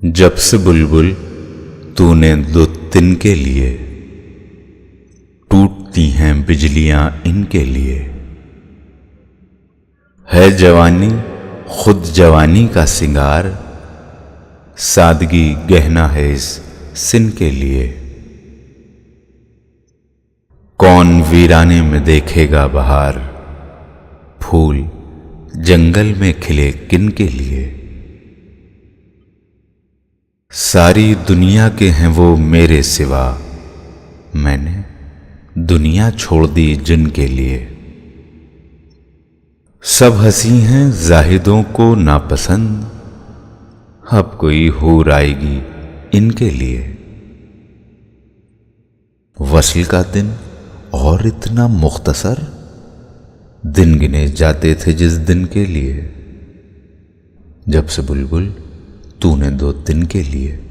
जब से बुलबुल तूने दो दिन के लिए, टूटती हैं बिजलियां इनके लिए। है जवानी खुद जवानी का सिंगार, सादगी गहना है इस सिन के लिए। कौन वीराने में देखेगा बहार, फूल जंगल में खिले किन के लिए। सारी दुनिया के हैं वो मेरे सिवा, मैंने दुनिया छोड़ दी जिनके लिए। सब हंसी हैं जाहिदों को नापसंद, अब कोई हूर आएगी इनके लिए। वस्ल का दिन और इतना मुख्तसर, दिन गिने जाते थे जिस दिन के लिए। जब से बुलबुल तूने दो दिन के लिए।